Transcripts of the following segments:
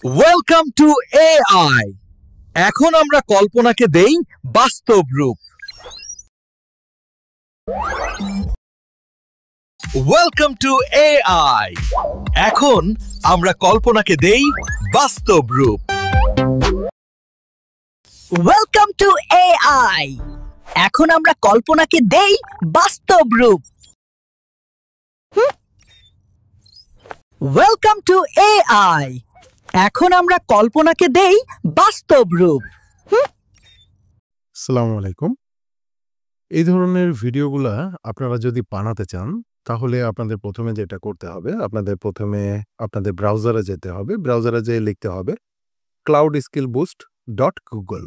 Welcome to AI. এখন আমরা কল্পনাকে দেই বাস্তব রূপ। Welcome to AI. এখন আমরা কল্পনাকে দেই বাস্তব রূপ। Welcome to AI. এখন আমরা কল্পনাকে দেই বাস্তব রূপ। Welcome to AI. এখন আমরা কল্পনাকে দেই বাস্তব রূপ। আসসালামু আলাইকুম। এই ধরনের ভিডিওগুলা আপনারা যদি বানাতে চান তাহলে আপনাদের প্রথমে যেটা করতে হবে, আপনাদের ব্রাউজারে যেতে হবে। ব্রাউজারে যেয়ে লিখতে হবে cloudskillboost.google।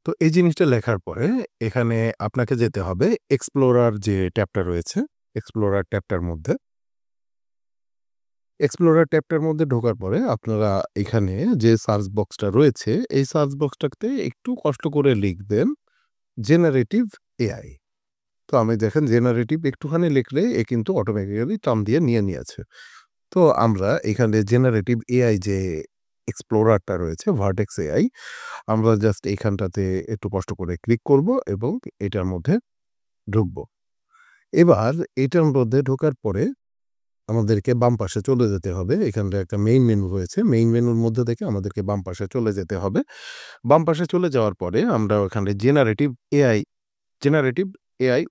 তো এই জিনিসটা লেখার পরে এখানে আপনাকে যেতে হবে এক্সপ্লোরার যে ট্যাবটা রয়েছে, এক্সপ্লোরার ট্যাবটার মধ্যে ঢোকার পরে আপনারা এখানে যে সার্চ বক্সটা রয়েছে এই সার্চ বক্সটাতে একটু কষ্ট করে লিখবেন জেনারেটিভ এআই। তো আমি দেখেন জেনারেটিভ একটুখানি লিখলে এ কিন্তু অটোমেটিক্যালি টার্ম দিয়ে নিয়েছে। তো আমরা এখানে জেনারেটিভ এআই যে এক্সপ্লোরারটা রয়েছে ভার্টেক্স এআই, আমরা জাস্ট এইখানটাতে একটু কষ্ট করে ক্লিক করব এবং এটার মধ্যে ঢুকব। এবার এটার মধ্যে ঢোকার পরে আমাদেরকে বাম পাশে চলে যেতে হবে। এখানটা একটা মেইন মেনু রয়েছে, মেইন মেনুর মধ্যে থেকে আমাদেরকে বাম পাশে চলে যেতে হবে। বাম পাশে চলে যাওয়ার পরে আমরা ওখানে generative AI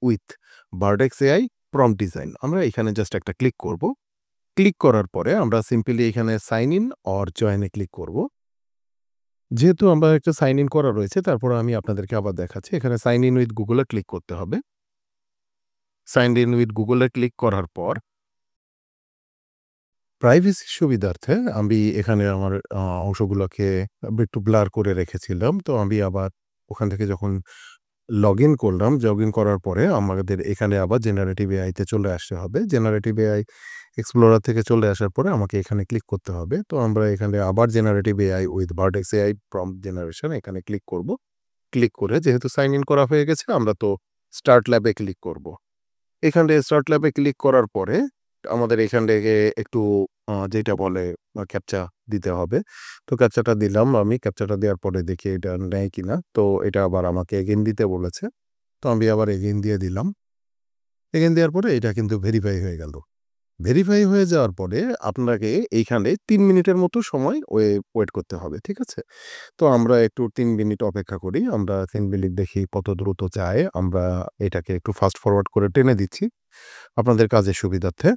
with vertex AI prompt design, আমরা এখানে জাস্ট একটা ক্লিক করব। ক্লিক করার পরে আমরা সিম্পলি এখানে সাইন ইন অর জয়েনে ক্লিক করব। যেহেতু আমরা একটা সাইন ইন করা রয়েছে, তারপর আমি আপনাদেরকে আবার দেখাচ্ছি। এখানে সাইন ইন উইথ গুগলে ক্লিক করতে হবে। সাইন ইন উইথ গুগলে ক্লিক করার পর প্রাইভেসির সুবিধার্থে আমি এখানে আমার অংশগুলোকে একটু ব্লার করে রেখেছিলাম। তো আমি আবার ওখান থেকে যখন লগ ইন করার পরে আমাদের এখানে আবার জেনারেটিভ এআইতে চলে আসতে হবে। জেনারেটিভ এআই এক্সপ্লোরার থেকে চলে আসার পরে আমাকে এখানে ক্লিক করতে হবে। তো আমরা এখানে আবার generative AI with vertex AI prompt generation এখানে ক্লিক করব। ক্লিক করে যেহেতু সাইন ইন করা হয়ে গেছে, আমরা তো স্টার্ট ল্যাবে ক্লিক করব। এখানে স্টার্ট ল্যাবে ক্লিক করার পরে আমাদের এখান থেকে একটু যেটা বলে ক্যাপচা দিতে হবে। তো ক্যাপচাটা দিলাম আমি। ক্যাপচাটা দেওয়ার পরে দেখি এটা নেয় কিনা। তো এটা আবার আমাকে এগেইন দিতে বলেছে। তো আমি আবার এগেইন দিয়ে দিলাম। এগেইন দেওয়ার পরে এটা কিন্তু ভেরিফাই হয়ে গেল। ভেরিফাই হয়ে যাওয়ার পরে আপনাকে এইখানে ৩ মিনিটের মতো সময় ওয়েট করতে হবে, ঠিক আছে? তো আমরা একটু ৩ মিনিট অপেক্ষা করি। আমরা ৩ মিনিট দেখি কত দ্রুত যায়। আমরা এটাকে একটু ফাস্ট ফরওয়ার্ড করে টেনে দিচ্ছি আপনাদের কাজের সুবিধার্থে।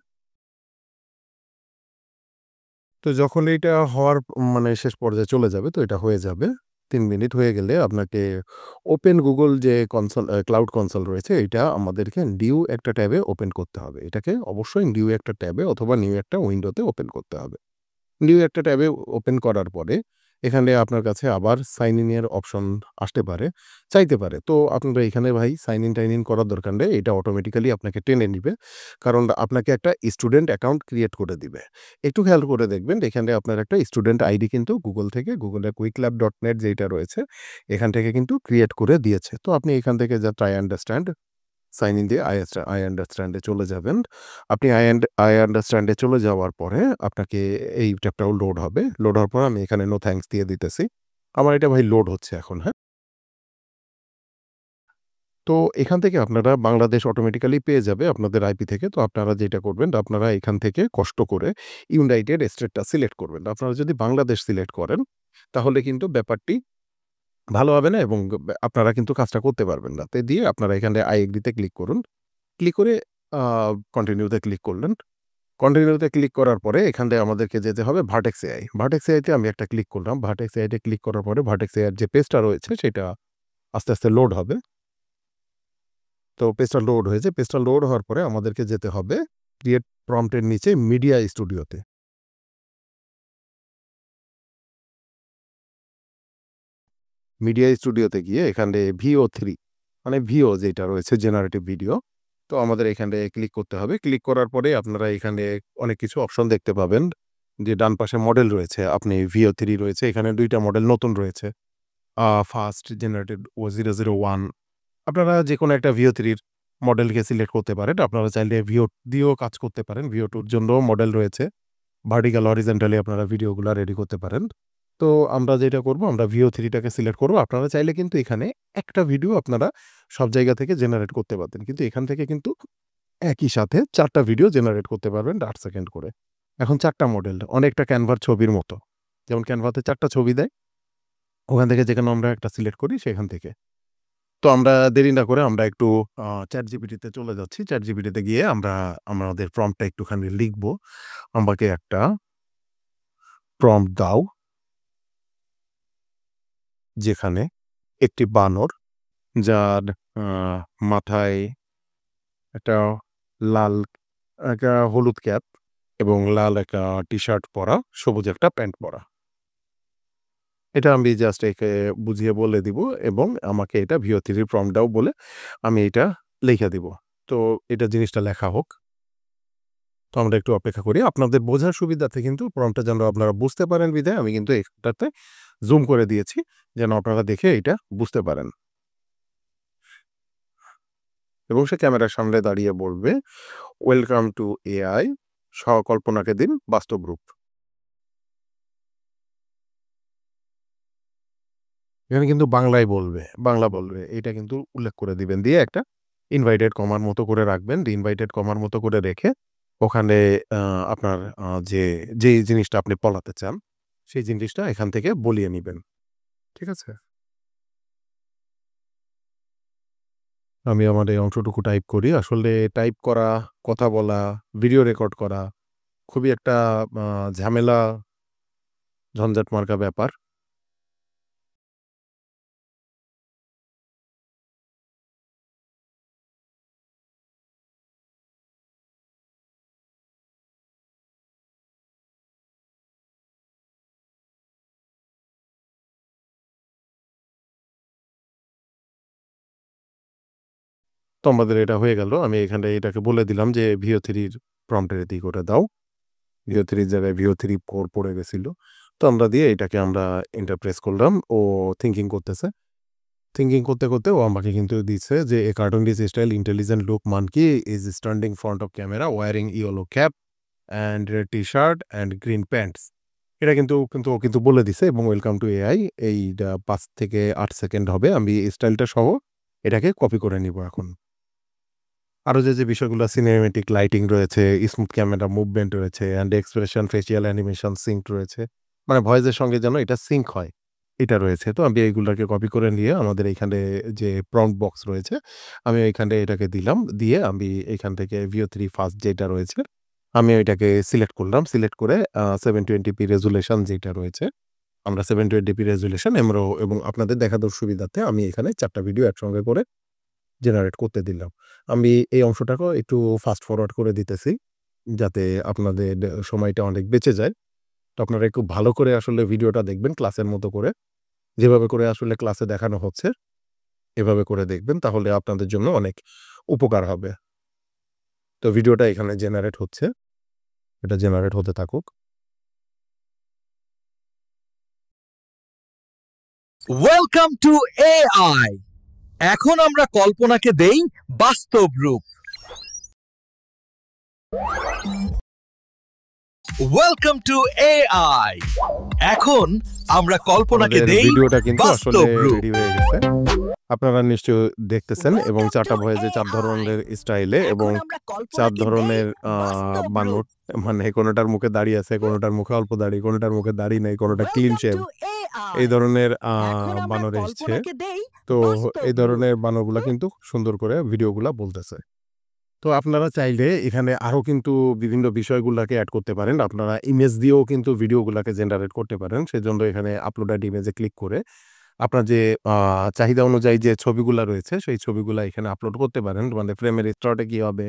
তো যখন এইটা হওয়ার শেষ পর্যায়ে চলে যাবে, তো এটা হয়ে যাবে। ৩ মিনিট হয়ে গেলে আপনাকে ওপেন গুগল যে ক্লাউড কনসোল রয়েছে, এটা আমাদেরকে নিউ একটা ট্যাবে ওপেন করতে হবে। এটাকে অবশ্যই নিউ একটা ট্যাবে অথবা নিউ একটা উইন্ডোতে ওপেন করতে হবে। নিউ একটা ট্যাবে ওপেন করার পরে এখানে আপনার কাছে আবার সাইন ইন এর অপশন আসতে পারে, চাইতে পারে। তো আপনারা এখানে ভাই সাইন ইন করার দরকার নেই। এটা অটোমেটিক্যালি আপনাকে টেনে নিবে। কারণ আপনাকে একটা স্টুডেন্ট অ্যাকাউন্ট ক্রিয়েট করে দিবে। একটু খেয়াল করে দেখবেন এখানে আপনার একটা স্টুডেন্ট আইডি কিন্তু গুগল থেকে, গুগলের QuickLab.net যেটা রয়েছে এখান থেকে কিন্তু ক্রিয়েট করে দিয়েছে। তো আপনি এখান থেকে জাস্ট সাইন ইন দিয়ে আই আন্ডারস্ট্যান্ডে চলে যাবেন। আপনি আই আন্ডারস্ট্যান্ডে চলে যাওয়ার পরে আপনাকে এই ট্যাবটাও লোড হবে। লোড হওয়ার পর আমি এখানে নো থ্যাঙ্কস দিয়ে দিতেছি। আমার এটা ভাই লোড হচ্ছে এখন, হ্যাঁ? তো এখান থেকে আপনারা বাংলাদেশ অটোমেটিক্যালি পেয়ে যাবে আপনাদের আইপি থেকে। তো আপনারা যেটা করবেন, আপনারা এখান থেকে কষ্ট করে ইউনাইটেড স্টেটটা সিলেক্ট করবেন। আপনারা যদি বাংলাদেশ সিলেক্ট করেন তাহলে কিন্তু ব্যাপারটি ভালো হবে না এবং আপনারা কিন্তু কাজটা করতে পারবেন না। তো দিয়ে আপনারা এখানে আই এগ্রিতে ক্লিক করুন। ক্লিক করে কন্টিনিউতে ক্লিক করলেন। কন্টিনিউতে ক্লিক করার পরে এখান থেকে আমাদেরকে যেতে হবে ভার্টেক্স এআই। ভার্টেক্স এআইতে আমি একটা ক্লিক করলাম। ভার্টেক্স এআইতে ক্লিক করার পরে ভার্টেক্স এআইয়ের যে পেজটা রয়েছে সেটা আস্তে, আস্তে লোড হবে। তো পেজটা লোড হয়েছে। পেজটা লোড হওয়ার পরে আমাদেরকে যেতে হবে ক্রিয়েট প্রম্পটের নিচে মিডিয়া স্টুডিওতে। মিডিয়া স্টুডিওতে গিয়ে এখানে VO3 মানে ভিও যেটা রয়েছে জেনারেটিভ ভিডিও, তো আমাদের এখানে ক্লিক করতে হবে। ক্লিক করার পরে আপনারা এখানে অনেক কিছু অপশন দেখতে পাবেন। যে ডান পাশে মডেল রয়েছে, আপনি VO3 রয়েছে, এখানে ২ টা মডেল নতুন রয়েছে। First generated O001। আপনারা যেকোনো একটা VO3 র মডেলকে সিলেক্ট করতে পারেন। আপনারা চাইলে VO দিয়েও কাজ করতে পারেন। VO2 র জন্য মডেল রয়েছে। ভার্টিক্যাল হরিজন্টালি আপনারা ভিডিওগুলো রেডি করতে পারেন। তো আমরা যেটা করব, আমরা VO3টাকে সিলেক্ট করব। আপনারা চাইলে কিন্তু এখানে একটা ভিডিও আপনারা সব জায়গা থেকে জেনারেট করতে পারতেন, কিন্তু এখান থেকে কিন্তু একই সাথে 4টা ভিডিও জেনারেট করতে পারবেন 8 সেকেন্ড করে। এখন 4টা মডেল, অনেকটা ক্যানভার ছবির মতো। যেমন ক্যানভাতে 4টা ছবি দেয়, ওখান থেকে যেখানে আমরা একটা সিলেক্ট করি সেখান থেকে। তো আমরা দেরি না করে আমরা একটু ChatGPT-তে চলে যাচ্ছি। ChatGPT-তে গিয়ে আমরা আমাদের প্রম্পটটা একটুখানি লিখব। আমাকে একটা প্রম্পট দাও, যেখানে একটি বানর যার মাথায় একটা লাল একটা হলুদ ক্যাপ এবং লাল একটা টি-শার্ট পরা, সবুজ একটা প্যান্ট পরা। এটা আমি জাস্ট একে বুঝিয়ে বলে দিব এবং আমাকে এটা VO3 প্রম্পট দাও বলে আমি এটা লিখে দিব। তো এটা জিনিসটা লেখা হোক। তো আমরা একটু অপেক্ষা করি। আপনাদের বোঝার সুবিধার্থে কিন্তু প্রম্পটটা যেন আপনারা বুঝতে পারেন বিধায় আমি কিন্তু এটাতে জুম করে দিয়েছি, যেন আপনারা দেখে এটা বুঝতে পারেন। এবং সে ক্যামেরার সামনে দাঁড়িয়ে বলবে, ওয়েলকাম টু AI, কল্পনাকে দিন বাস্তব রূপ। এখানে কিন্তু বাংলায় বলবে, বাংলা বলবে। এটা কিন্তু উল্লেখ করে দিবেন। দিয়ে একটা ইনভাইটেড কমার মতো করে রাখবেন। ইনভাইটেড কমার মতো করে রেখে ওখানে আপনার যেই জিনিসটা আপনি বলাতে চান, সেই জিনিসটা এখান থেকে বলিয়ে নিবেন। ঠিক আছে? আমি আমার এই অংশটুকু টাইপ করি। আসলে টাইপ করা, কথা বলা, ভিডিও রেকর্ড করা খুবই একটা ঝামেলা, ঝঞ্ঝাট মার্কা ব্যাপার। তো আমাদের এটা হয়ে গেল। আমি এখানে এটাকে বলে দিলাম যে VO3-র প্রম্পটের এদিক করে দাও। VO3-র জায়গায় VO3 পড়ে গেছিল। তো আমরা দিয়ে এটাকে আমরা এন্টার প্রেস করলাম। ও থিংকিং করতেছে। থিংকিং করতে, করতে ও আমাকে কিন্তু দিচ্ছে যে a cartoonist style intelligent look monkey is standing front of camera wearing yellow cap and red T-shirt and green pants. এটা কিন্তু ও কিন্তু বলে দিছে এবং ওয়েলকাম টু AI এইটা 5 থেকে 8 সেকেন্ড হবে। আমি স্টাইলটা সহ এটাকে কপি করে নিব এখন। আরো যে বিষয়গুলো সিনেমেটিক লাইটিং রয়েছে, স্মুথ ক্যামেরা মুভমেন্ট রয়েছে and expression, facial animation sync রয়েছে। মানে ভয়েসের সঙ্গে যেন এটা সিঙ্ক হয়, এটা রয়েছে। তো আমি এইগুলাকে কপি করে নিয়ে আমাদের এইখানে যে প্রম্পট বক্স রয়েছে, আমি এইখানে এটাকে দিলাম। দিয়ে আমি এইখান থেকে VO3 ফার্স্ট যেটা রয়েছে, আমি এটাকে সিলেক্ট করলাম। সিলেক্ট করে 720p রেজুলেশন যেটা রয়েছে, আমরা 720p রেজুলেশন এবং আপনাদের দেখানোর সুবিধার্থে আমি এখানে 4টা ভিডিও একসঙ্গে করে জেনারেট করতে দিলাম। আমি এই অংশটাকেও একটু ফাস্ট ফরওয়ার্ড করে দিতেছি, যাতে আপনাদের সময়টা অনেক বেঁচে যায়। তো আপনারা একটু ভালো করে আসলে ভিডিওটা দেখবেন ক্লাসের মতো করে। যেভাবে করে আসলে ক্লাসে দেখানো হচ্ছে, এভাবে করে দেখবেন, তাহলে আপনাদের জন্য অনেক উপকার হবে। তো ভিডিওটা এখানে জেনারেট হচ্ছে। এটা জেনারেট হতে থাকুক। ওয়েলকাম টু AI, এখন আমরা কল্পনাকে দেই বাস্তব রূপ। ওয়েলকাম টু AI, এখন আমরা কল্পনাকে আমাদের দেই ভিডিওটা কিন্তু আসলে বাস্তব রূপ। রেডি হয়ে গেছে। আপনারা নিশ্চয়ই দেখতেছেন এবং 4টা ভয়েসে 4 ধরনের স্টাইলে এবং 4 ধরনের বানর, মানে কোনোটার মুখে দাড়ি আছে, কোনোটার মুখে অল্প দাড়ি, কোনোটার মুখে দাড়ি নেই, কোনোটা ক্লিন শেভ। এই ধরনের বানর এসছে। তো এই ধরনের বানরগুলা কিন্তু সুন্দর করে ভিডিওগুলা বলতেছে। তো আপনারা চাইলে এখানে আরো কিন্তু বিভিন্ন বিষয়গুলাকে এড করতে পারেন। আপনারা ইমেজ দিয়েও কিন্তু ভিডিওগুলাকে জেনারেট করতে পারেন। সেজন্য এখানে আপলোডেড ইমেজে ক্লিক করে আপনার যে চাহিদা অনুযায়ী যে ছবিগুলা রয়েছে, সেই ছবিগুলা এখানে আপলোড করতে পারেন। মানে ফ্রেমের স্টার্টে কি হবে,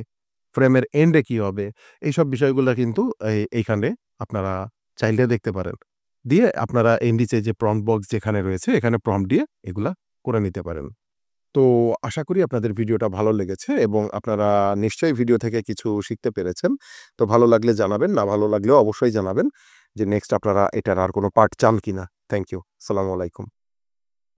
ফ্রেমের এন্ডে কি হবে, এইসব বিষয়গুলা কিন্তু এইখানে আপনারা চাইলে দেখতে পারেন। দিয়ে আপনারা এর নিচে যে প্রম্পট বক্স যেখানে রয়েছে, এখানে প্রম্পট দিয়ে এগুলা করে নিতে পারেন। তো আশা করি আপনাদের ভিডিওটা ভালো লেগেছে এবং আপনারা নিশ্চয়ই ভিডিও থেকে কিছু শিখতে পেরেছেন। তো ভালো লাগলে জানাবেন, না ভালো লাগলেও অবশ্যই জানাবেন যে নেক্সট আপনারা এটার আর কোনো পার্ট চান কিনা। Thank you. আসসালামু আলাইকুম।